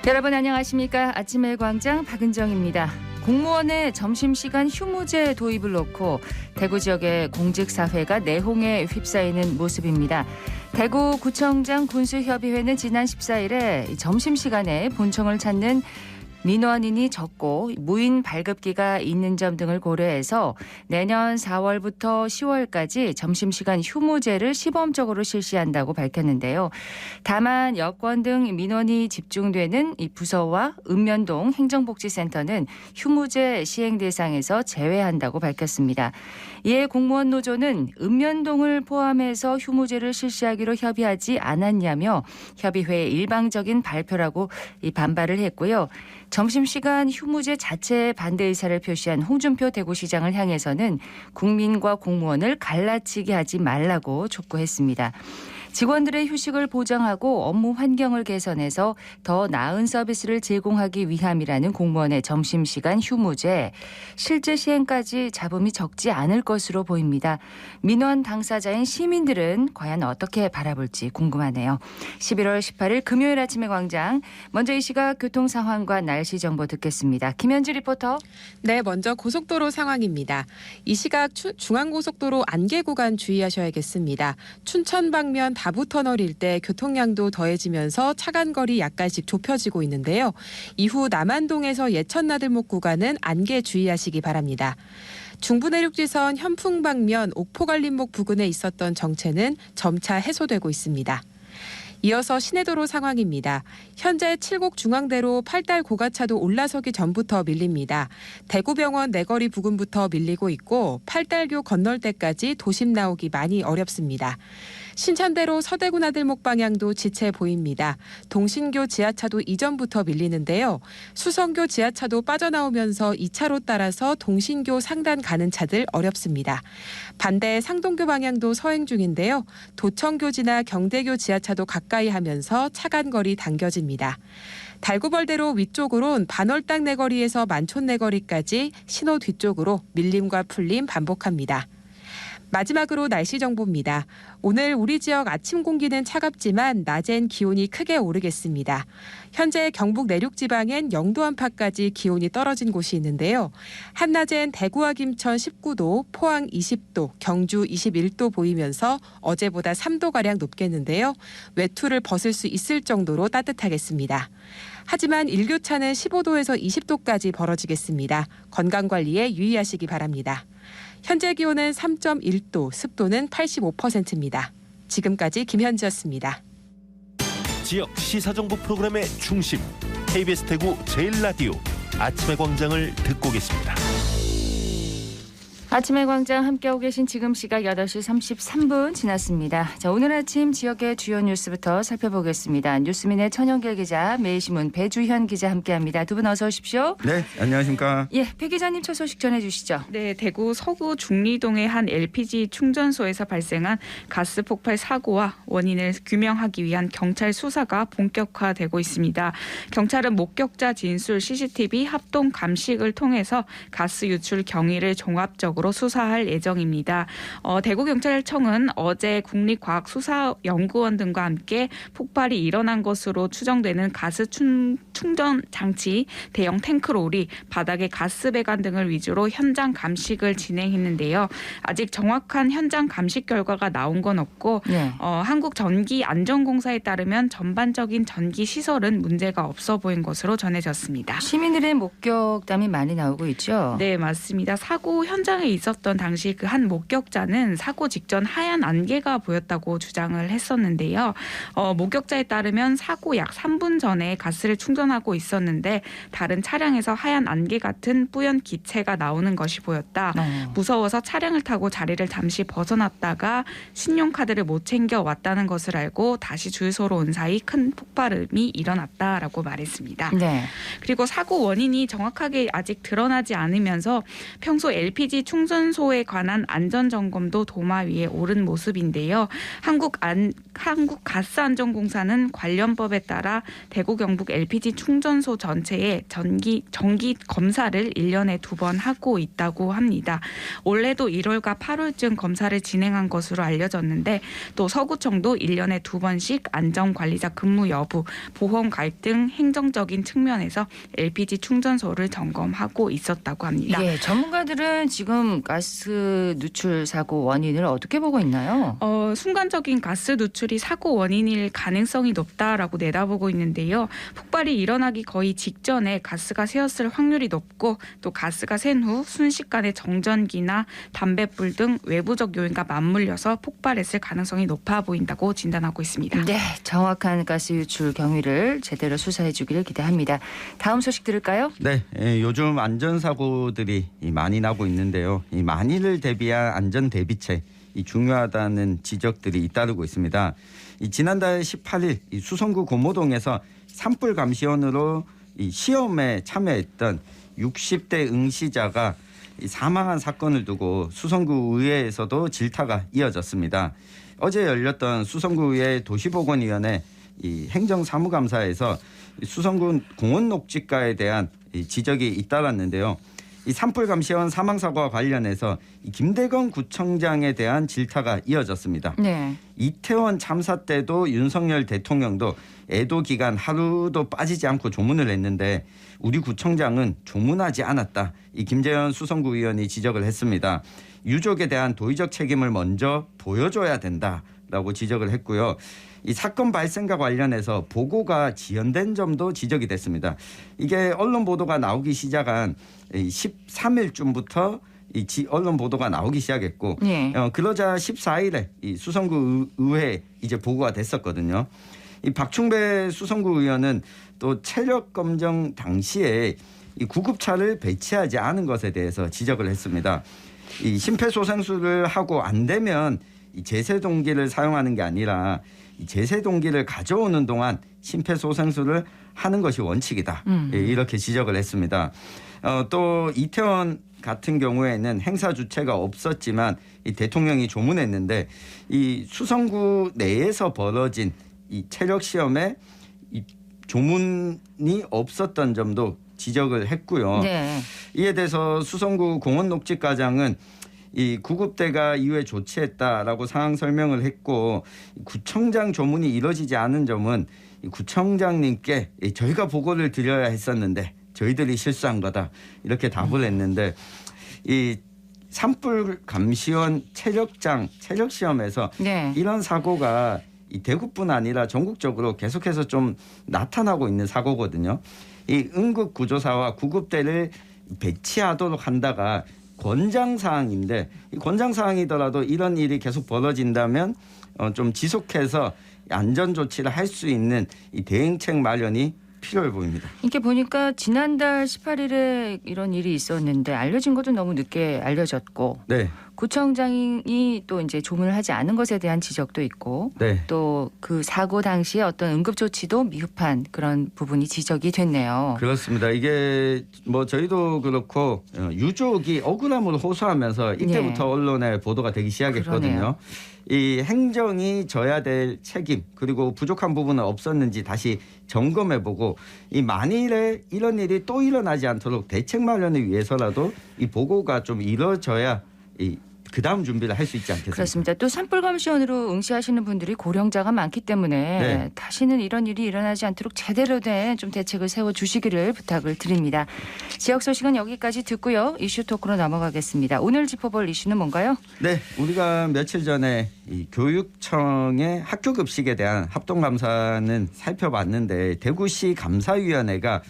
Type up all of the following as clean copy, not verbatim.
여러분 안녕하십니까? 아침의 광장 박은정입니다. 공무원의 점심시간 휴무제 도입을 놓고 대구 지역의 공직사회가 내홍에 휩싸이는 모습입니다. 대구구청장 군수협의회는 지난 14일에 점심시간에 본청을 찾는 민원인이 적고 무인 발급기가 있는 점 등을 고려해서 내년 4월부터 10월까지 점심시간 휴무제를 시범적으로 실시한다고 밝혔는데요. 다만 여권 등 민원이 집중되는 이 부서와 읍면동 행정복지센터는 휴무제 시행 대상에서 제외한다고 밝혔습니다. 이에 공무원 노조는 읍면동을 포함해서 휴무제를 실시하기로 협의하지 않았냐며 협의회의 일방적인 발표라고 반발을 했고요. 점심시간 휴무제 자체에 반대 의사를 표시한 홍준표 대구시장을 향해서는 국민과 공무원을 갈라치게 하지 말라고 촉구했습니다. 직원들의 휴식을 보장하고 업무 환경을 개선해서 더 나은 서비스를 제공하기 위함이라는 공무원의 점심시간 휴무제. 실제 시행까지 잡음이 적지 않을 것으로 보입니다. 민원 당사자인 시민들은 과연 어떻게 바라볼지 궁금하네요. 11월 18일 금요일 아침의 광장. 먼저 이 시각 교통 상황과 날씨 정보 듣겠습니다. 김현지 리포터. 네, 먼저 고속도로 상황입니다. 이 시각 중앙고속도로 안개 구간 주의하셔야겠습니다. 춘천 방면 다부터널 일대 교통량도 더해지면서 차간거리 약간씩 좁혀지고 있는데요. 이후 남안동에서 예천나들목 구간은 안개 주의하시기 바랍니다. 중부내륙지선 현풍 방면 옥포갈림목 부근에 있었던 정체는 점차 해소되고 있습니다. 이어서 시내도로 상황입니다. 현재 칠곡 중앙대로 팔달 고가차도 올라서기 전부터 밀립니다. 대구병원 내거리 부근부터 밀리고 있고 팔달교 건널 때까지 도심 나오기 많이 어렵습니다. 신천대로 서대구 나들목 방향도 지체 보입니다. 동신교 지하차도 이전부터 밀리는데요. 수성교 지하차도 빠져나오면서 2차로 따라서 동신교 상단 가는 차들 어렵습니다. 반대 상동교 방향도 서행 중인데요. 도청교 지나 경대교 지하차도 가까이 하면서 차간거리 당겨집니다. 달구벌대로 위쪽으론 반월당 내거리에서 만촌 내거리까지 신호 뒤쪽으로 밀림과 풀림 반복합니다. 마지막으로 날씨 정보입니다. 오늘 우리 지역 아침 공기는 차갑지만 낮엔 기온이 크게 오르겠습니다. 현재 경북 내륙 지방엔 영도 안팎까지 기온이 떨어진 곳이 있는데요. 한낮엔 대구와 김천 19도, 포항 20도, 경주 21도 보이면서 어제보다 3도가량 높겠는데요. 외투를 벗을 수 있을 정도로 따뜻하겠습니다. 하지만 일교차는 15도에서 20도까지 벌어지겠습니다. 건강관리에 유의하시기 바랍니다. 현재 기온은 3.1도, 습도는 85%입니다. 지금까지 김현지였습니다. 지역 시사정보 프로그램의 중심, KBS 대구 제1라디오 아침의 광장을 듣고 계십니다. 아침의 광장 함께하고 계신 지금 시각 8시 33분 지났습니다. 자, 오늘 아침 지역의 주요 뉴스부터 살펴보겠습니다. 뉴스민의 천영길 기자, 매일신문 배주현 기자 함께합니다. 두 분 어서 오십시오. 네, 안녕하십니까. 예, 배 기자님 첫 소식 전해주시죠. 네, 대구 서구 중리동의 한 LPG 충전소에서 발생한 가스 폭발 사고와 원인을 규명하기 위한 경찰 수사가 본격화되고 있습니다. 경찰은 목격자 진술 CCTV 합동 감식을 통해서 가스 유출 경위를 종합적으로 수사할 예정입니다. 대구경찰청은 어제 국립과학수사연구원 등과 함께 폭발이 일어난 것으로 추정되는 가스 충전 장치 대형 탱크롤이 바닥에 가스 배관 등을 위주로 현장 감식을 진행했는데요. 아직 정확한 현장 감식 결과가 나온 건 없고 네. 한국전기안전공사에 따르면 전반적인 전기 시설은 문제가 없어 보인 것으로 전해졌습니다. 시민들의 목격담이 많이 나오고 있죠. 네, 맞습니다. 사고 현장에 있었던 당시 그 한 목격자는 사고 직전 하얀 안개가 보였다고 주장을 했었는데요. 목격자에 따르면 사고 약 3분 전에 가스를 충전하고 있었는데 다른 차량에서 하얀 안개 같은 뿌연 기체가 나오는 것이 보였다. 무서워서 차량을 타고 자리를 잠시 벗어났다가 신용카드를 못 챙겨 왔다는 것을 알고 다시 주유소로 온 사이 큰 폭발음이 일어났다라고 말했습니다. 네. 그리고 사고 원인이 정확하게 아직 드러나지 않으면서 평소 LPG 충전 충전소에 관한 안전 점검도 도마 위에 오른 모습인데요. 한국가스안전공사는 관련법에 따라 대구 경북 LPG 충전소 전체에 정기 검사를 1년에 2번 하고 있다고 합니다. 올해도 1월과 8월쯤 검사를 진행한 것으로 알려졌는데 또 서구청도 1년에 2번씩 안전관리자 근무 여부, 보험 갈등, 행정적인 측면에서 LPG 충전소를 점검하고 있었다고 합니다. 예, 전문가들은 지금 가스 누출 사고 원인을 어떻게 보고 있나요? 순간적인 가스 누출이 사고 원인일 가능성이 높다라고 내다보고 있는데요. 폭발이 일어나기 거의 직전에 가스가 새었을 확률이 높고 또 가스가 샌 후 순식간에 정전기나 담뱃불 등 외부적 요인과 맞물려서 폭발했을 가능성이 높아 보인다고 진단하고 있습니다. 네, 정확한 가스 유출 경위를 제대로 수사해 주기를 기대합니다. 다음 소식 들을까요? 네, 요즘 안전사고들이 많이 나고 있는데요. 이 만일을 대비한 안전 대비책 이 중요하다는 지적들이 잇따르고 있습니다. 지난달 18일 수성구 고모동에서 산불 감시원으로 시험에 참여했던 60대 응시자가 사망한 사건을 두고 수성구 의회에서도 질타가 이어졌습니다. 어제 열렸던 수성구의회 도시보건위원회 행정사무감사에서 수성구 공원 녹지가에 대한 지적이 잇따랐는데요. 이 산불 감시원 사망 사고와 관련해서 김대건 구청장에 대한 질타가 이어졌습니다. 네. 이태원 참사 때도 윤석열 대통령도 애도 기간 하루도 빠지지 않고 조문을 했는데 우리 구청장은 조문하지 않았다. 이 김재현 수성구 의원이 지적을 했습니다. 유족에 대한 도의적 책임을 먼저 보여줘야 된다라고 지적을 했고요. 이 사건 발생과 관련해서 보고가 지연된 점도 지적이 됐습니다. 이게 언론 보도가 나오기 시작한 13일쯤부터 언론 보도가 나오기 시작했고 네. 그러자 14일에 이 수성구 의회에 이제 보고가 됐었거든요. 이 박충배 수성구 의원은 또 체력 검정 당시에 이 구급차를 배치하지 않은 것에 대해서 지적을 했습니다. 이 심폐소생술을 하고 안 되면 이 제세동기를 사용하는 게 아니라 이 제세동기를 가져오는 동안 심폐소생술을 하는 것이 원칙이다. 이렇게 지적을 했습니다. 또 이태원 같은 경우에는 행사 주체가 없었지만 이 대통령이 조문했는데 이 수성구 내에서 벌어진 이 체력 시험에 이 조문이 없었던 점도 지적을 했고요. 네. 이에 대해서 수성구 공원녹지과장은 이 구급대가 이후에 조치했다라고 상황 설명을 했고 구청장 조문이 이뤄지지 않은 점은 이 구청장님께 저희가 보고를 드려야 했었는데 저희들이 실수한 거다 이렇게 답을 했는데 이 산불 감시원 체력 시험에서 네. 이런 사고가 이 대구뿐 아니라 전국적으로 계속해서 좀 나타나고 있는 사고거든요. 이 응급 구조사와 구급대를 배치하도록 한다가 권장사항인데 이 권장사항이더라도 이런 일이 계속 벌어진다면 좀 지속해서 안전조치를 할 수 있는 이 대응책 마련이 필요해 보입니다. 이렇게 보니까 지난달 18일에 이런 일이 있었는데 알려진 것도 너무 늦게 알려졌고 네. 구청장이 또 이제 조문을 하지 않은 것에 대한 지적도 있고 네. 또 그 사고 당시에 어떤 응급조치도 미흡한 그런 부분이 지적이 됐네요. 그렇습니다. 이게 뭐 저희도 그렇고 유족이 억울함을 호소하면서 이때부터 네. 언론에 보도가 되기 시작했거든요. 그러네요. 이 행정이 져야 될 책임 그리고 부족한 부분은 없었는지 다시 점검해보고 이 만일에 이런 일이 또 일어나지 않도록 대책 마련을 위해서라도 이 보고가 좀 이루어져야 그 다음 준비를 할 수 있지 않겠습니까? 그렇습니다. 또 산불감시원으로 응시하시는 분들이 고령자가 많기 때문에 네. 다시는 이런 일이 일어나지 않도록 제대로 된 좀 대책을 세워주시기를 부탁을 드립니다. 지역 소식은 여기까지 듣고요. 이슈 토크로 넘어가겠습니다. 오늘 짚어볼 이슈는 뭔가요? 네, 우리가 며칠 전에 이 교육청의 학교급식에 대한 합동감사는 살펴봤는데 대구시 감사위원회가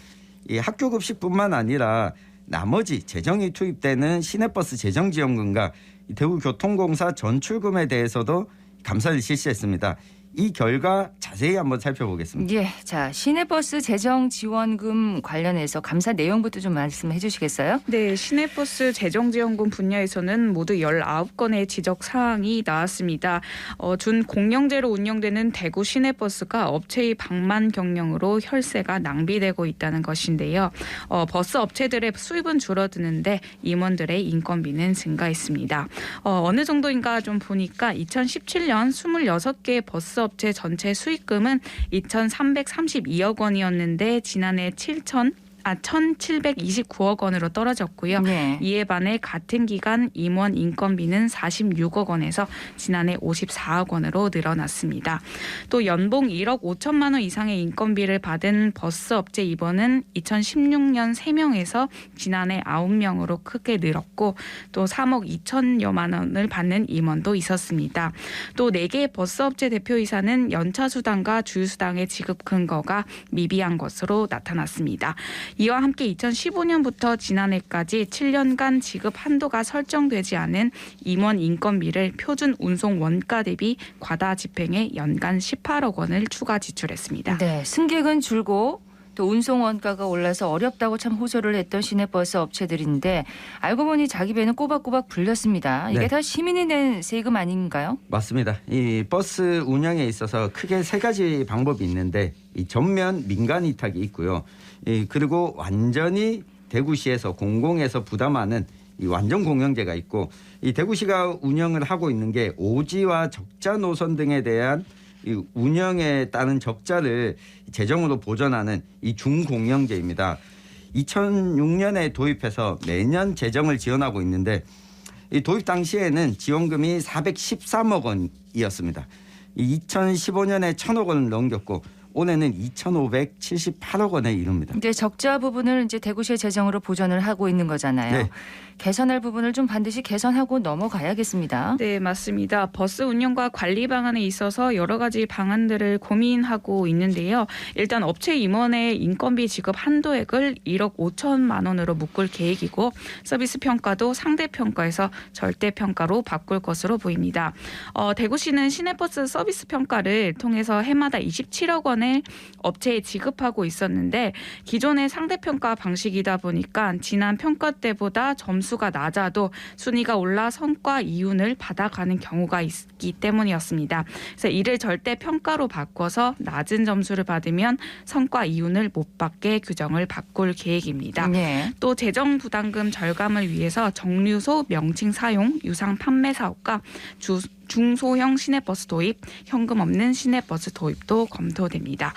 이 학교급식뿐만 아니라 나머지 재정이 투입되는 시내버스 재정지원금과 대구교통공사 전출금에 대해서도 감사를 실시했습니다. 이 결과 자세히 한번 살펴보겠습니다. 예, 자 시내버스 재정 지원금 관련해서 감사 내용부터 좀 말씀해 주시겠어요? 네, 시내버스 재정지원금 분야에서는 모두 19건의 지적 사항이 나왔습니다. 준 공영제로 운영되는 대구 시내버스가 업체의 방만 경영으로 혈세가 낭비되고 있다는 것인데요. 버스 업체들의 수입은 줄어드는데 임원들의 인건비는 증가했습니다. 어느 정도인가 좀 보니까 2017년 26개 버스 업체 전체 수익금은 2,332억 원이었는데 지난해 1,729억 원으로 떨어졌고요. 네. 이에 반해 같은 기간 임원 인건비는 46억 원에서 지난해 54억 원으로 늘어났습니다. 또 연봉 1억 5천만 원 이상의 인건비를 받은 버스 업체 임원은 2016년 3명에서 지난해 9명으로 크게 늘었고 또 3억 2천여만 원을 받는 임원도 있었습니다. 또 4개 버스 업체 대표이사는 연차 수당과 주유 수당의 지급 근거가 미비한 것으로 나타났습니다. 이와 함께 2015년부터 지난해까지 7년간 지급 한도가 설정되지 않은 임원 인건비를 표준 운송 원가 대비 과다 집행해 연간 18억 원을 추가 지출했습니다. 네, 승객은 줄고 또 운송 원가가 올라서 어렵다고 참 호소를 했던 시내버스 업체들인데 알고 보니 자기 배는 꼬박꼬박 불렸습니다. 이게 네. 다 시민이 낸 세금 아닌가요? 맞습니다. 이 버스 운영에 있어서 크게 3가지 방법이 있는데 이 전면 민간 위탁이 있고요. 그리고 완전히 대구시에서 공공에서 부담하는 이 완전 공영제가 있고 이 대구시가 운영을 하고 있는 게 오지와 적자 노선 등에 대한 이 운영에 따른 적자를 재정으로 보전하는 이 중공영제입니다. 2006년에 도입해서 매년 재정을 지원하고 있는데 이 도입 당시에는 지원금이 413억 원이었습니다. 2015년에 1,000억 원을 넘겼고 올해는 2,578억 원에 이릅니다. 이제 적자 부분을 이제 대구시의 재정으로 보전을 하고 있는 거잖아요. 네. 개선할 부분을 좀 반드시 개선하고 넘어가야겠습니다. 네, 맞습니다. 버스 운영과 관리 방안에 있어서 여러 가지 방안들을 고민하고 있는데요. 일단 업체 임원의 인건비 지급 한도액을 1억 5천만 원으로 묶을 계획이고 서비스 평가도 상대 평가에서 절대 평가로 바꿀 것으로 보입니다. 대구시는 시내버스 서비스 평가를 통해서 해마다 27억 원을 업체에 지급하고 있었는데 기존의 상대 평가 방식이다 보니까 지난 평가 때보다 점수가 낮아도 순위가 올라 성과 이윤을 받아가는 경우가 있기 때문이었습니다. 그래서 이를 절대 평가로 바꿔서 낮은 점수를 받으면 성과 이윤을 못 받게 규정을 바꿀 계획입니다. 네. 또 재정 부담금 절감을 위해서 정류소 명칭 사용 유상 판매 사업과 중소형 시내버스 도입, 현금 없는 시내버스 도입도 검토됩니다.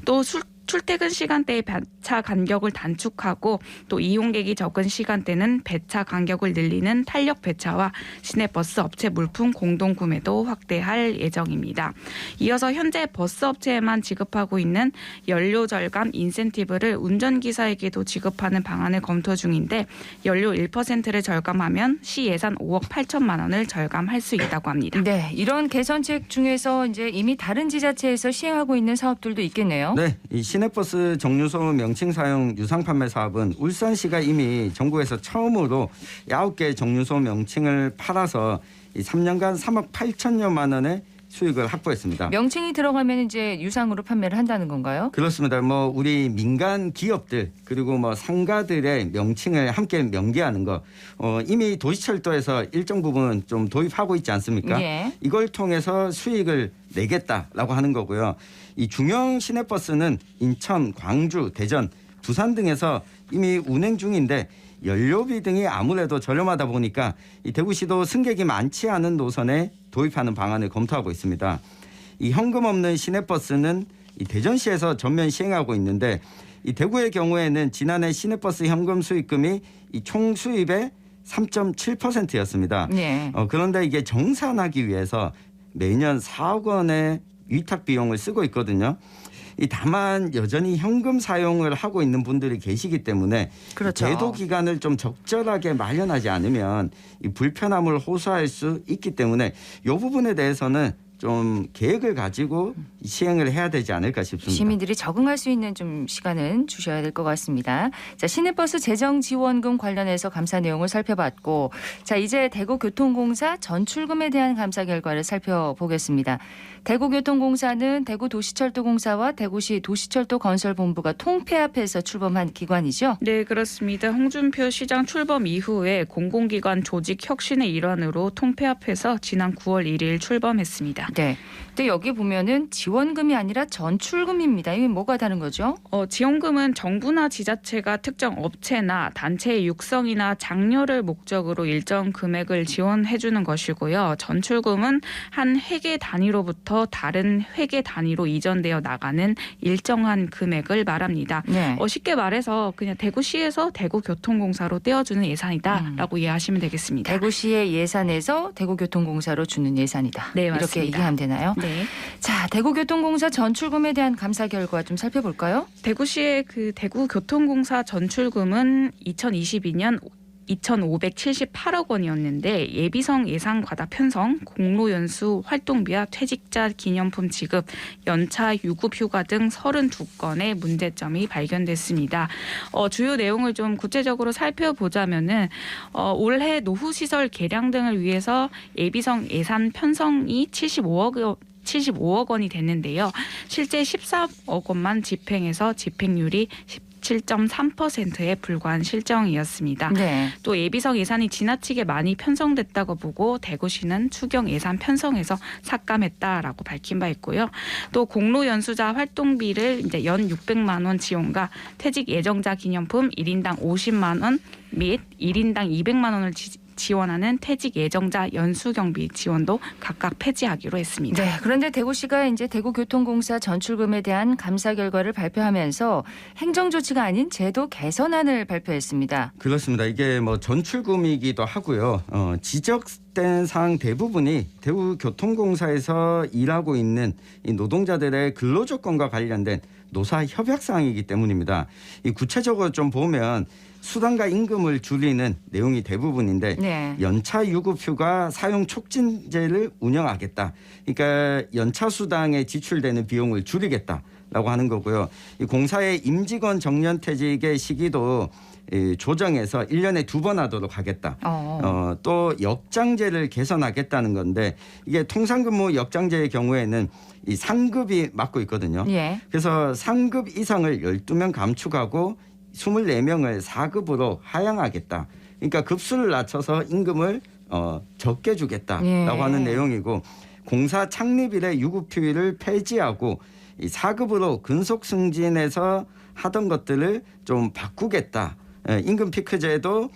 또 출퇴근 시간대의 배차 간격을 단축하고 또 이용객이 적은 시간대는 배차 간격을 늘리는 탄력 배차와 시내버스 업체 물품 공동 구매도 확대할 예정입니다. 이어서 현재 버스 업체에만 지급하고 있는 연료 절감 인센티브를 운전기사에게도 지급하는 방안을 검토 중인데 연료 1%를 절감하면 시 예산 5억 8천만 원을 절감할 수 있다고 합니다. 네, 이런 개선책 중에서 이제 이미 다른 지자체에서 시행하고 있는 사업들도 있겠네요. 네, 이 시내버스 정류소 명칭 사용 유상 판매 사업은 울산시가 이미 전국에서 처음으로 9개 정류소 명칭을 팔아서 3년간 3억 8천여만 원의 수익을 확보했습니다. 명칭이 들어가면 이제 유상으로 판매를 한다는 건가요? 그렇습니다. 우리 민간 기업들 그리고 상가들의 명칭을 함께 명기하는 거 이미 도시철도에서 일정 부분 좀 도입하고 있지 않습니까? 예. 이걸 통해서 수익을 내겠다라고 하는 거고요. 이 중형 시내버스는 인천, 광주, 대전, 부산 등에서 이미 운행 중인데 연료비 등이 아무래도 저렴하다 보니까 이 대구시도 승객이 많지 않은 노선에 도입하는 방안을 검토하고 있습니다. 이 현금 없는 시내버스는 이 대전시에서 전면 시행하고 있는데 이 대구의 경우에는 지난해 시내버스 현금 수익금이 이 총 수입의 3.7%였습니다. 네. 그런데 이게 정산하기 위해서 매년 4억 원의 위탁 비용을 쓰고 있거든요. 다만 여전히 현금 사용을 하고 있는 분들이 계시기 때문에 그렇죠. 제도 기간을 좀 적절하게 마련하지 않으면 이 불편함을 호소할 수 있기 때문에 이 부분에 대해서는 좀 계획을 가지고 시행을 해야 되지 않을까 싶습니다. 시민들이 적응할 수 있는 좀 시간은 주셔야 될 것 같습니다. 자, 시내버스 재정 지원금 관련해서 감사 내용을 살펴봤고, 자, 이제 대구교통공사 전출금에 대한 감사 결과를 살펴보겠습니다. 대구교통공사는 대구도시철도공사와 대구시 도시철도건설본부가 통폐합해서 출범한 기관이죠. 네, 그렇습니다. 홍준표 시장 출범 이후에 공공기관 조직 혁신의 일환으로 통폐합해서 지난 9월 1일 출범했습니다. 네. 근데 여기 보면은 지원금이 아니라 전출금입니다. 이게 뭐가 다른 거죠? 지원금은 정부나 지자체가 특정 업체나 단체의 육성이나 장려를 목적으로 일정 금액을 지원해 주는 것이고요. 전출금은 한 회계 단위로부터 다른 회계 단위로 이전되어 나가는 일정한 금액을 말합니다. 네. 쉽게 말해서 그냥 대구시에서 대구교통공사로 떼어주는 예산이다라고 이해하시면 되겠습니다. 대구시의 예산에서 대구교통공사로 주는 예산이다. 네, 이렇게 맞습니다. 이해하면 되나요? 네. 자, 대구교통공사 전출금에 대한 감사 결과 좀 살펴볼까요? 대구시의 그 대구교통공사 전출금은 2022년 2,578억 원이었는데 예비성 예산 과다 편성, 공로 연수 활동비와 퇴직자 기념품 지급, 연차 유급 휴가 등 32건의 문제점이 발견됐습니다. 주요 내용을 좀 구체적으로 살펴보자면은 올해 노후 시설 개량 등을 위해서 예비성 예산 편성이 75억 원이 됐는데요. 실제 14억 원만 집행해서 집행률이 17.3%에 불과한 실정이었습니다. 네. 또 예비성 예산이 지나치게 많이 편성됐다고 보고 대구시는 추경 예산 편성에서 삭감했다라고 밝힌 바 있고요. 또 공로 연수자 활동비를 이제 연 600만 원 지원과 퇴직 예정자 기념품 1인당 50만 원 및 1인당 200만 원을 지원하는 퇴직 예정자 연수 경비 지원도 각각 폐지하기로 했습니다. 네. 그런데 대구시가 이제 대구교통공사 전출금에 대한 감사 결과를 발표하면서 행정 조치가 아닌 제도 개선안을 발표했습니다. 그렇습니다. 이게 뭐 전출금이기도 하고요. 지적된 사항 대부분이 대구교통공사에서 일하고 있는 이 노동자들의 근로조건과 관련된 노사 협약 사항이기 때문입니다. 이 구체적으로 좀 보면 수당과 임금을 줄이는 내용이 대부분인데 네. 연차 유급휴가 사용 촉진제를 운영하겠다. 그러니까 연차 수당에 지출되는 비용을 줄이겠다라고 하는 거고요. 이 공사의 임직원 정년퇴직의 시기도 조정해서 1년에 2번 하도록 하겠다. 또 역장제를 개선하겠다는 건데 이게 통상근무 역장제의 경우에는 이 상급이 맡고 있거든요. 예. 그래서 상급 이상을 12명 감축하고 24명을 4급으로 하향하겠다. 그러니까 급수를 낮춰서 임금을 적게 주겠다라고 예. 하는 내용이고 공사 창립 이래 유급휴일을 폐지하고 이 4급으로 근속 승진해서 하던 것들을 좀 바꾸겠다. 임금 피크제도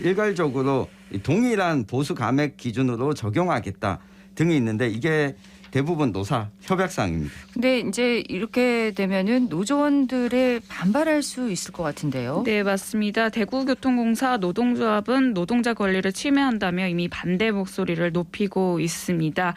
일괄적으로 동일한 보수 감액 기준으로 적용하겠다 등이 있는데 이게 대부분 노사 협약사항입니다. 근데 이제 이렇게 되면은 노조원들의 반발할 수 있을 것 같은데요. 네, 맞습니다. 대구교통공사 노동조합은 노동자 권리를 침해한다며 이미 반대 목소리를 높이고 있습니다.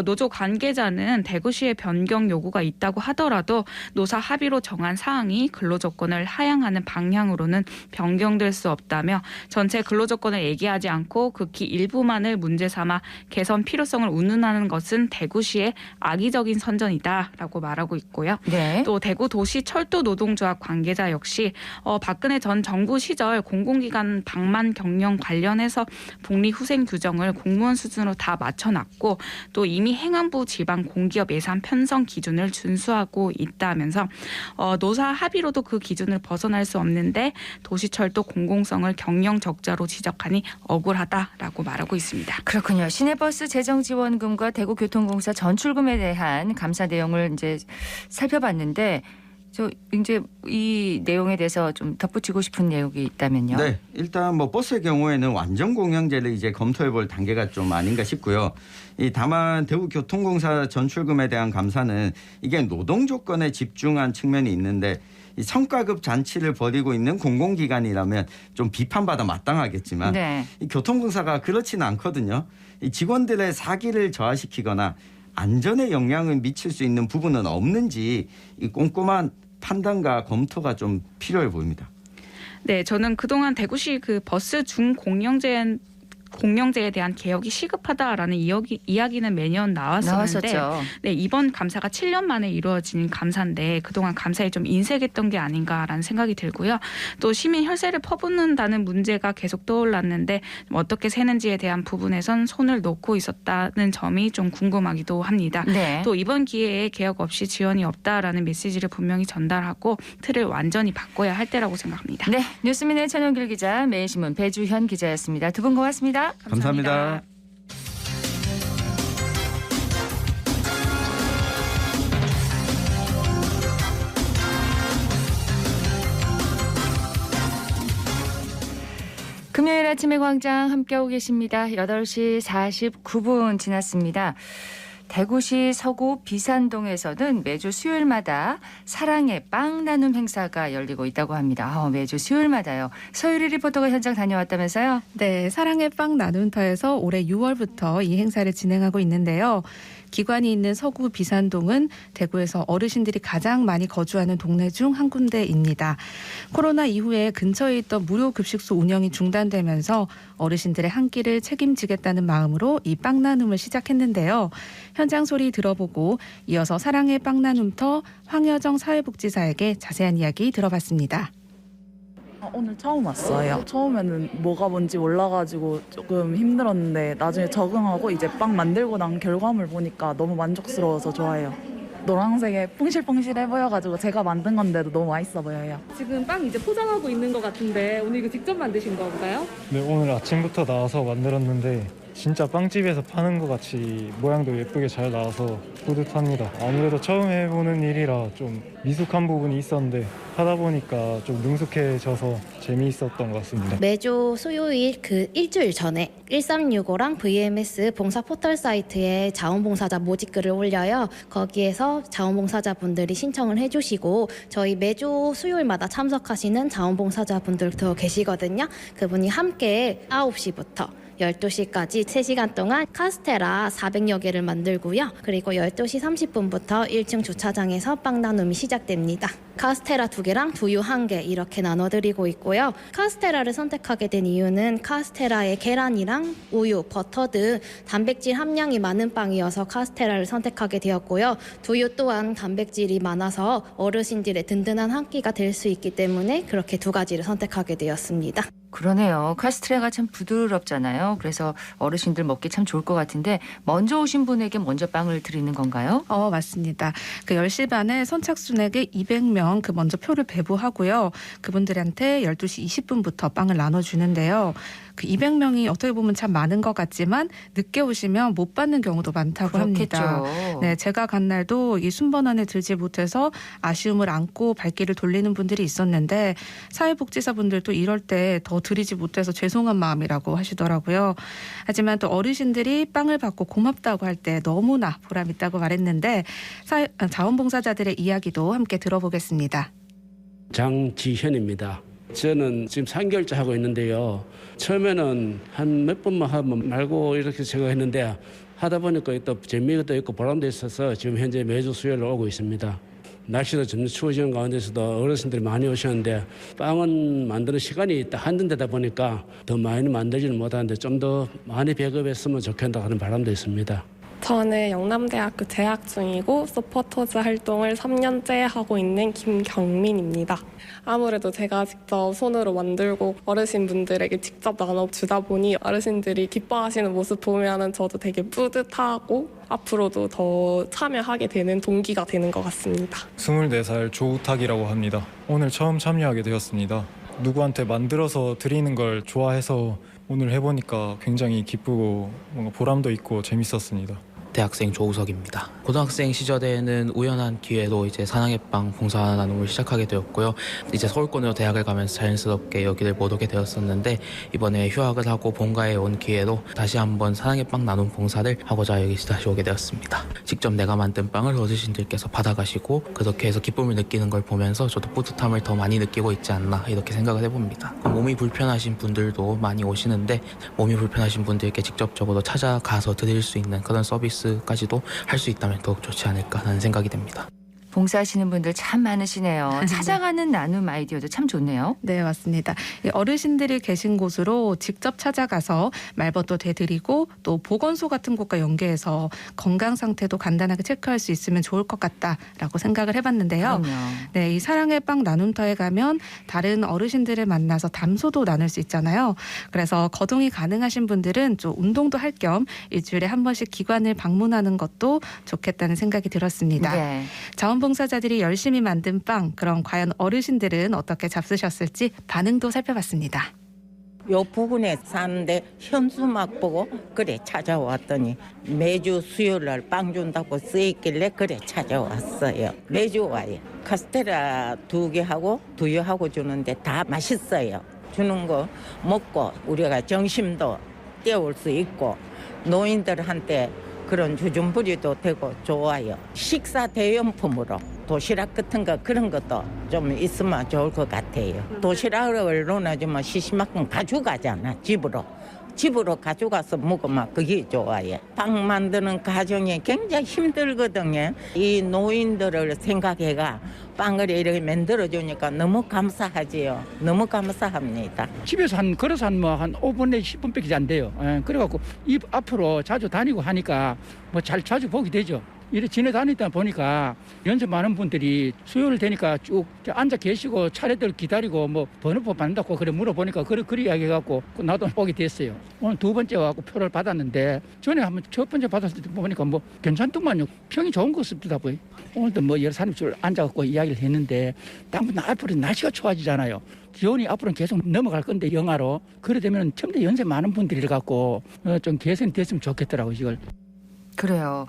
노조 관계자는 대구시의 변경 요구가 있다고 하더라도 노사 합의로 정한 사항이 근로조건을 하향하는 방향으로는 변경될 수 없다며 전체 근로조건을 얘기하지 않고 극히 일부만을 문제 삼아 개선 필요성을 운운하는 것은 대구시 악의적인 선전이다라고 말하고 있고요. 네. 또 대구도시철도노동조합 관계자 역시 박근혜 전 정부 시절 공공기관 방만 경영 관련해서 복리후생 규정을 공무원 수준으로 다 맞춰놨고 또 이미 행안부 지방 공기업 예산 편성 기준을 준수하고 있다면서 노사 합의로도 그 기준을 벗어날 수 없는데 도시철도 공공성을 경영 적자로 지적하니 억울하다라고 말하고 있습니다. 그렇군요. 시내버스 재정지원금과 대구교통공사 전출금에 대한 감사 내용을 이제 살펴봤는데 저 이제 이 내용에 대해서 좀 덧붙이고 싶은 내용이 있다면요. 네, 일단 뭐 버스의 경우에는 완전 공영제를 이제 검토해볼 단계가 좀 아닌가 싶고요. 다만 대구교통공사 전출금에 대한 감사는 이게 노동 조건에 집중한 측면이 있는데 이 성과급 잔치를 벌이고 있는 공공기관이라면 좀 비판받아 마땅하겠지만 네. 이 교통공사가 그렇지는 않거든요. 이 직원들의 사기를 저하시키거나 안전에 영향을 미칠 수 있는 부분은 없는지 이 꼼꼼한 판단과 검토가 좀 필요해 보입니다. 네, 저는 그동안 대구시 그 버스 중공영제 공영제에 대한 개혁이 시급하다라는 이야기는 매년 나왔었는데 나왔었죠. 네, 이번 감사가 7년 만에 이루어진 감사인데 그동안 감사에 좀 인색했던 게 아닌가라는 생각이 들고요. 또 시민 혈세를 퍼붓는다는 문제가 계속 떠올랐는데 어떻게 세는지에 대한 부분에선 손을 놓고 있었다는 점이 좀 궁금하기도 합니다. 네. 또 이번 기회에 개혁 없이 지원이 없다라는 메시지를 분명히 전달하고 틀을 완전히 바꿔야 할 때라고 생각합니다. 네, 뉴스민의 천영길 기자, 매일신문 배주현 기자였습니다. 두 분 고맙습니다. 감사합니다. 금요일 아침의 광장 함께하고 계십니다. 8시 49분 지났습니다. 대구시 서구 비산동에서는 매주 수요일마다 사랑의 빵 나눔 행사가 열리고 있다고 합니다. 매주 수요일마다요. 서유리 리포터가 현장 다녀왔다면서요? 네, 사랑의 빵 나눔터에서 올해 6월부터 이 행사를 진행하고 있는데요. 기관이 있는 서구 비산동은 대구에서 어르신들이 가장 많이 거주하는 동네 중 한 군데입니다. 코로나 이후에 근처에 있던 무료 급식소 운영이 중단되면서 어르신들의 한 끼를 책임지겠다는 마음으로 이 빵 나눔을 시작했는데요. 현장 소리 들어보고 이어서 사랑의 빵 나눔터 황여정 사회복지사에게 자세한 이야기 들어봤습니다. 오늘 처음 왔어요. 처음에는 뭐가 뭔지 몰라가지고 조금 힘들었는데 나중에 적응하고 이제 빵 만들고 난 결과물 보니까 너무 만족스러워서 좋아요. 노란색에 퐁실퐁실해 보여가지고 제가 만든 건데도 너무 맛있어 보여요. 지금 빵 이제 포장하고 있는 것 같은데 오늘 이거 직접 만드신 건가요? 네, 오늘 아침부터 나와서 만들었는데 진짜 빵집에서 파는 것 같이 모양도 예쁘게 잘 나와서 뿌듯합니다. 아무래도 처음 해보는 일이라 좀 미숙한 부분이 있었는데 하다 보니까 좀 능숙해져서 재미있었던 것 같습니다. 매주 수요일 그 일주일 전에 1365랑 VMS 봉사 포털 사이트에 자원봉사자 모집글을 올려요. 거기에서 자원봉사자분들이 신청을 해주시고 저희 매주 수요일마다 참석하시는 자원봉사자분들도 계시거든요. 그분이 함께 9시부터 12시까지 3시간 동안 카스테라 400여 개를 만들고요. 그리고 12시 30분부터 1층 주차장에서 빵 나눔이 시작됩니다. 카스테라 2개랑 두유 1개 이렇게 나눠드리고 있고요. 카스테라를 선택하게 된 이유는 카스테라에 계란이랑 우유, 버터 등 단백질 함량이 많은 빵이어서 카스테라를 선택하게 되었고요. 두유 또한 단백질이 많아서 어르신들의 든든한 한 끼가 될 수 있기 때문에 그렇게 2가지를 선택하게 되었습니다. 그러네요. 카스테라가 참 부드럽잖아요. 그래서 어르신들 먹기 참 좋을 것 같은데 먼저 오신 분에게 먼저 빵을 드리는 건가요? 맞습니다. 그 10시 반에 선착순에게 200명 그 먼저 표를 배부하고요. 그분들한테 12시 20분부터 빵을 나눠주는데요. 그 200명이 어떻게 보면 참 많은 것 같지만 늦게 오시면 못 받는 경우도 많다고 그렇겠죠. 합니다. 네, 제가 간 날도 이 순번 안에 들지 못해서 아쉬움을 안고 발길을 돌리는 분들이 있었는데 사회복지사분들도 이럴 때 더 드리지 못해서 죄송한 마음이라고 하시더라고요. 하지만 또 어르신들이 빵을 받고 고맙다고 할 때 너무나 보람 있다고 말했는데 자원봉사자들의 이야기도 함께 들어보겠습니다. 장지현입니다. 저는 지금 3개월째 하고 있는데요. 처음에는 한 몇 번만 하면 말고 이렇게 생각했는데 하다 보니까 또 재미가 있고 보람도 있어서 지금 현재 매주 수요일 오고 있습니다. 날씨도 점점 추워지는 가운데서도 어르신들이 많이 오셨는데 빵은 만드는 시간이 딱 한정 되다 보니까 더 많이 만들지는 못하는데 좀 더 많이 배급했으면 좋겠다 하는 바람도 있습니다. 저는 영남대학교 재학 중이고 서포터즈 활동을 3년째 하고 있는 김경민입니다. 아무래도 제가 직접 손으로 만들고 어르신분들에게 직접 나눠주다 보니 어르신들이 기뻐하시는 모습 보면 저도 되게 뿌듯하고 앞으로도 더 참여하게 되는 동기가 되는 것 같습니다. 24살 조우탁이라고 합니다. 오늘 처음 참여하게 되었습니다. 누구한테 만들어서 드리는 걸 좋아해서 오늘 해보니까 굉장히 기쁘고 뭔가 보람도 있고 재밌었습니다. 대학생 조우석입니다. 고등학생 시절에는 우연한 기회로 이제 사랑의 빵 봉사 나눔을 시작하게 되었고요. 이제 서울권으로 대학을 가면서 자연스럽게 여기를 못 오게 되었었는데 이번에 휴학을 하고 본가에 온 기회로 다시 한번 사랑의 빵 나눔 봉사를 하고자 여기 다시 오게 되었습니다. 직접 내가 만든 빵을 어르신들께서 받아가시고 그렇게 해서 기쁨을 느끼는 걸 보면서 저도 뿌듯함을 더 많이 느끼고 있지 않나 이렇게 생각을 해봅니다. 몸이 불편하신 분들도 많이 오시는데 몸이 불편하신 분들께 직접적으로 찾아가서 드릴 수 있는 그런 서비스까지도 할 수 있다면 더욱 좋지 않을까 하는 생각이 듭니다. 봉사하시는 분들 참 많으시네요. 찾아가는 나눔 아이디어도 참 좋네요. 네, 맞습니다. 어르신들이 계신 곳으로 직접 찾아가서 말벗도 대드리고 또 보건소 같은 곳과 연계해서 건강 상태도 간단하게 체크할 수 있으면 좋을 것 같다라고 생각을 해봤는데요. 그럼요. 네, 이 사랑의 빵 나눔터에 가면 다른 어르신들을 만나서 담소도 나눌 수 있잖아요. 그래서 거동이 가능하신 분들은 좀 운동도 할 겸 일주일에 한 번씩 기관을 방문하는 것도 좋겠다는 생각이 들었습니다. 네. 자원봉사자들이 열심히 만든 빵, 그럼 과연 어르신들은 어떻게 잡수셨을지 반응도 살펴봤습니다. 요 부근에 사는데 현수막 보고 그래 찾아왔더니 매주 수요일 날 빵 준다고 쓰였길래 그래 찾아왔어요. 매주 와요. 카스테라 2개 하고 두유하고 주는데 다 맛있어요. 주는 거 먹고 우리가 정심도 때울 수 있고 노인들한테 그런 주준부리도 되고 좋아요. 식사 대용품으로 도시락 같은 거 그런 것도 좀 있으면 좋을 것 같아요. 도시락을 넣어주면 시시만큼 가져가잖아, 집으로 가져가서 먹으면 그게 좋아요. 빵 만드는 과정이 굉장히 힘들거든요. 이 노인들을 생각해가 빵을 이렇게 만들어주니까 너무 감사하지요. 너무 감사합니다. 집에서 걸어서 한 5분 내지 10분밖에 안 돼요. 그래갖고 입 앞으로 자주 다니고 하니까 자주 보게 되죠. 이렇게 지내다니다 보니까 연세 많은 분들이 수요일 되니까 쭉 앉아 계시고 차례들 기다리고 번호표 받는다고 그래 물어보니까 그리 이야기해갖고 나도 보게 됐어요. 오늘 2번째 와갖고 표를 받았는데 전에 한번 첫 번째 받았을 때 보니까 괜찮더만요. 평이 좋은 것 같습니다. 오늘도 여러 사람이 줄 앉아갖고 이야기를 했는데 딱 앞으로 날씨가 좋아지잖아요. 기온이 앞으로는 계속 넘어갈 건데 영하로 그래 되면 처음부터 연세 많은 분들이 갖고 좀 개선이 됐으면 좋겠더라고요. 이걸. 그래요.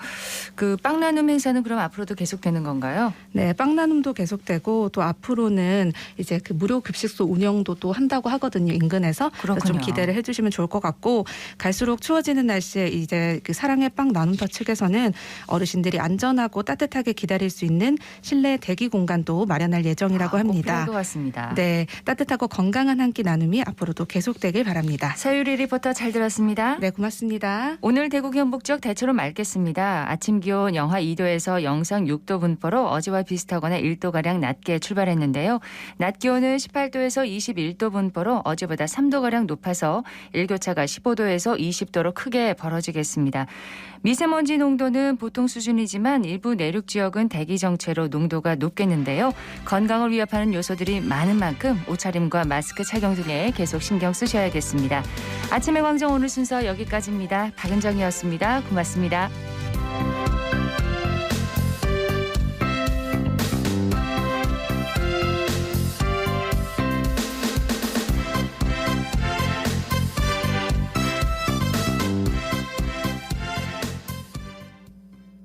그 빵 나눔 행사는 그럼 앞으로도 계속되는 건가요? 네, 빵 나눔도 계속되고 또 앞으로는 이제 그 무료 급식소 운영도 또 한다고 하거든요. 인근에서. 그렇군요. 좀 기대를 해주시면 좋을 것 같고 갈수록 추워지는 날씨에 이제 그 사랑의 빵 나눔터 측에서는 어르신들이 안전하고 따뜻하게 기다릴 수 있는 실내 대기 공간도 마련할 예정이라고 합니다. 꼭 필요할 것 같습니다. 네, 따뜻하고 건강한 한 끼 나눔이 앞으로도 계속되길 바랍니다. 서유리 리포터 잘 들었습니다. 네, 고맙습니다. 오늘 대구 경북쪽 대체로 맑겠습니다. 아침 기온 영하 2도에서 영상 6도 분포로 어제와 비슷하거나 1도가량 낮게 출발했는데요. 낮 기온은 18도에서 21도 분포로 어제보다 3도가량 높아서 일교차가 15도에서 20도로 크게 벌어지겠습니다. 미세먼지 농도는 보통 수준이지만 일부 내륙 지역은 대기 정체로 농도가 높겠는데요. 건강을 위협하는 요소들이 많은 만큼 옷차림과 마스크 착용 등에 계속 신경 쓰셔야겠습니다. 아침의 광장 오늘 순서 여기까지입니다. 박은정이었습니다. 고맙습니다.